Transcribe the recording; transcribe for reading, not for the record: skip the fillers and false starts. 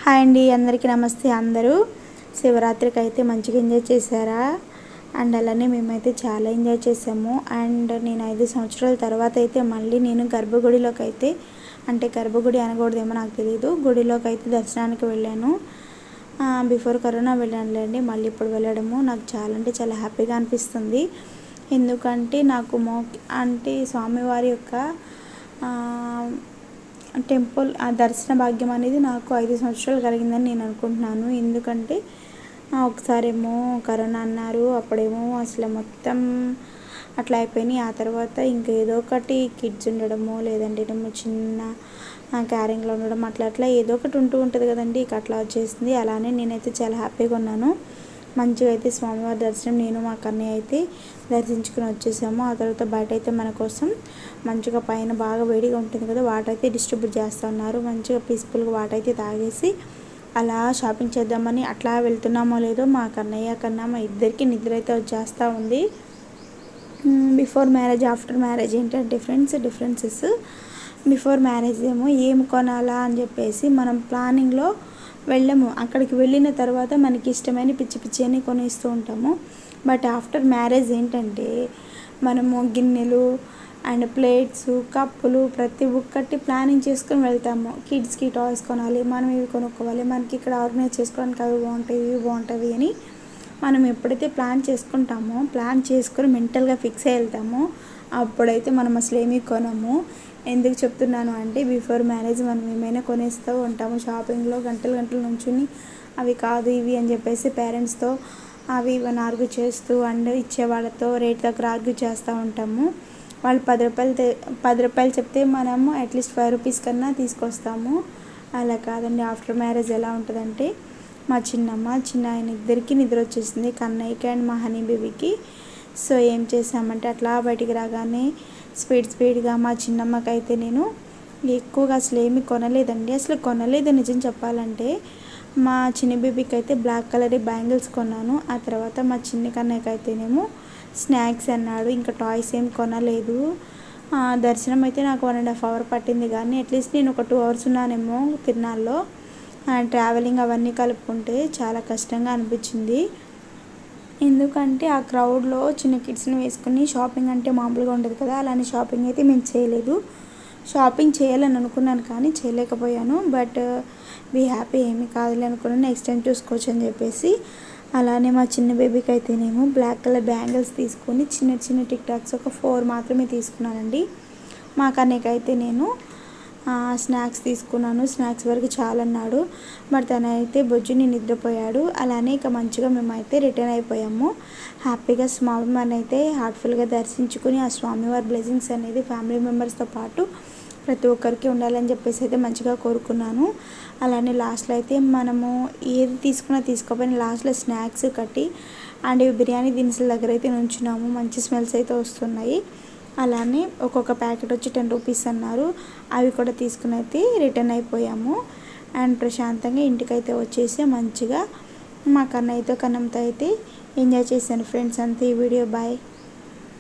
Hi అండి, అందరికీ నమస్తే. అందరూ శివరాత్రికి అయితే మంచిగా ఎంజాయ్ చేశారా? అండ్ అలానే మేమైతే చాలా ఎంజాయ్ చేసాము. అండ్ నేను 5 సంవత్సరాల తర్వాత అయితే మళ్ళీ నేను గర్భగుడిలోకి అయితే, అంటే గర్భగుడి అనకూడదేమో నాకు తెలియదు, గుడిలోకి అయితే దర్శనానికి వెళ్ళాను. బిఫోర్ కరోనా వెళ్ళానులేండి, మళ్ళీ ఇప్పుడు వెళ్ళడము నాకు చాలా అంటే చాలా హ్యాపీగా అనిపిస్తుంది. ఎందుకంటే నాకు అంటే స్వామివారి యొక్క టెంపుల్ దర్శన భాగ్యం అనేది నాకు 5 సంవత్సరాలు కలిగిందని నేను అనుకుంటున్నాను. ఎందుకంటే ఒకసారేమో కరోనా అన్నారు, అప్పుడేమో అసలు మొత్తం అట్లా అయిపోయినాయి. ఆ తర్వాత ఇంకా ఏదో ఒకటి కిడ్స్ ఉండడము, లేదంటే చిన్న క్యారింగ్లో ఉండడం, అట్లా ఏదో ఒకటి ఉంటుంది కదండి. ఇక అట్లా వచ్చేసింది. అలానే నేనైతే చాలా హ్యాపీగా ఉన్నాను. మంచిగా అయితే స్వామివారి దర్శనం నేను మా కన్నయ్య అయితే దర్శించుకుని వచ్చేసాము. ఆ తర్వాత బయట అయితే మన కోసం మంచిగా పైన బాగా వేడిగా ఉంటుంది కదా, వాటర్ అయితే డిస్ట్రిబ్యూట్ చేస్తూ ఉన్నారు. మంచిగా పీస్ఫుల్గా వాటర్ అయితే తాగేసి అలా షాపింగ్ చేద్దామని అట్లా వెళ్తున్నామో లేదో మా కన్నయ్య కన్నా మా ఇద్దరికి నిద్ర అయితే వచ్చేస్తూ ఉంది. బిఫోర్ మ్యారేజ్ ఆఫ్టర్ మ్యారేజ్ ఏంటంటే డిఫరెన్సెస్. బిఫోర్ మ్యారేజ్ ఏమో ఏం కొనాలా అని చెప్పేసి మనం ప్లానింగ్లో వెళ్ళము. అక్కడికి వెళ్ళిన తర్వాత మనకి ఇష్టమైన పిచ్చి పిచ్చి అని కొనేస్తూ ఉంటాము. బట్ ఆఫ్టర్ మ్యారేజ్ ఏంటంటే మనము గిన్నెలు అండ్ ప్లేట్స్, కప్పులు ప్రతి ఒక్కటి ప్లానింగ్ చేసుకొని వెళ్తాము. కిడ్స్కి టాయ్స్ కొనాలి, మనం ఇవి కొనుక్కోవాలి, మనకి ఇక్కడ ఆర్గనైజ్ చేసుకోవడానికి అవి బాగుంటాయి, ఇవి బాగుంటాయి అని మనం ఎప్పుడైతే ప్లాన్ చేసుకుంటామో, ప్లాన్ చేసుకొని మెంటల్గా ఫిక్స్ అయ్యి వెళ్తామో, అప్పుడైతే మనం అసలు ఏమీ కొనము. ఎందుకు చెప్తున్నాను అంటే బిఫోర్ మ్యారేజ్ మనం ఏమైనా కొనేస్తూ ఉంటాము. షాపింగ్లో గంటలు నుంచుని అవి కాదు ఇవి అని చెప్పేసి పేరెంట్స్తో అవి ఇవన్నీ ఆర్గ్యూ చేస్తూ అండ్ ఇచ్చేవాళ్ళతో రేట్ దగ్గర ఆర్గ్యూ చేస్తూ ఉంటాము. వాళ్ళు 10 రూపాయలు చెప్తే మనము అట్లీస్ట్ 5 రూపీస్ కన్నా తీసుకొస్తాము. అలా కాదండి. ఆఫ్టర్ మ్యారేజ్ ఎలా ఉంటుందంటే మా చిన్న ఆయన ఇద్దరికి నిద్ర వచ్చేసింది, కన్నయ్యకి అండ్ మా హనీ బేబీకి. సో ఏం చేసామంటే అట్లా బయటికి రాగానే స్పీడ్గా మా చిన్నమ్మకైతే నేను ఎక్కువగా అసలు ఏమీ కొనలేదండి. అసలు కొనలేదు నిజం చెప్పాలంటే. మా చిన్న బేబీకి అయితే బ్లాక్ కలర్ బ్యాంగిల్స్ కొన్నాను. ఆ తర్వాత మా చిన్న కన్నయ్యకి అయితేనేమో స్నాక్స్ అన్నాడు. ఇంకా టాయ్స్ ఏం కొనలేదు. దర్శనం అయితే నాకు 1.5 hours పట్టింది, కానీ అట్లీస్ట్ నేను ఒక 2 hours ఉన్నానేమో తిరునాళ్ళలో. ట్రావెలింగ్ అవన్నీ కలుపుకుంటే చాలా కష్టంగా అనిపించింది. ఎందుకంటే ఆ క్రౌడ్లో చిన్న కిడ్స్ని వేసుకుని షాపింగ్ అంటే మామూలుగా ఉండదు కదా, అలానే షాపింగ్ అయితే మేము చేయలేదు. షాపింగ్ చేయాలని అనుకున్నాను కానీ చేయలేకపోయాను. బట్ బీ హ్యాపీ, ఏమీ కాదులే అనుకున్నాను, నెక్స్ట్ టైం చూసుకోవచ్చు అని చెప్పేసి. అలానే మా చిన్న బేబీకి అయితేనేమో బ్లాక్ కలర్ బ్యాంగిల్స్ తీసుకొని చిన్న టిక్ టాక్స్ ఒక 4 మాత్రమే తీసుకున్నానండి. మా కన్నయ్యకి అయితే నేను స్నాక్స్ తీసుకున్నాను. స్నాక్స్ వరకు చాలన్నాడు. మరి తనైతే బొజ్జుని నిద్రపోయాడు. అలానే ఇక మంచిగా మేమైతే రిటర్న్ అయిపోయాము. హ్యాపీగా స్వామివారిని అయితే హార్ట్ఫుల్గా దర్శించుకుని ఆ స్వామివారి బ్లెస్సింగ్స్ అనేది ఫ్యామిలీ మెంబర్స్తో పాటు ప్రతి ఒక్కరికి ఉండాలని చెప్పేసి అయితే మంచిగా కోరుకున్నాను. అలానే లాస్ట్లో అయితే మనము ఏది తీసుకోపోయినా లాస్ట్లో స్నాక్స్ కట్టి అండ్ బిర్యానీ దినుసుల దగ్గర అయితే నుంచున్నాము. మంచి స్మెల్స్ అయితే వస్తున్నాయి. అలానే ఒక్కొక్క ప్యాకెట్ వచ్చి 10 రూపీస్ అన్నారు. అవి కూడా తీసుకుని అయితే రిటర్న్ అయిపోయాము. అండ్ ప్రశాంతంగా ఇంటికైతే వచ్చేసి మంచిగా మా కన్నయ్యతో కన్నంతో అయితే ఎంజాయ్ చేశాను ఫ్రెండ్స్. అంతే ఈ వీడియో. బాయ్.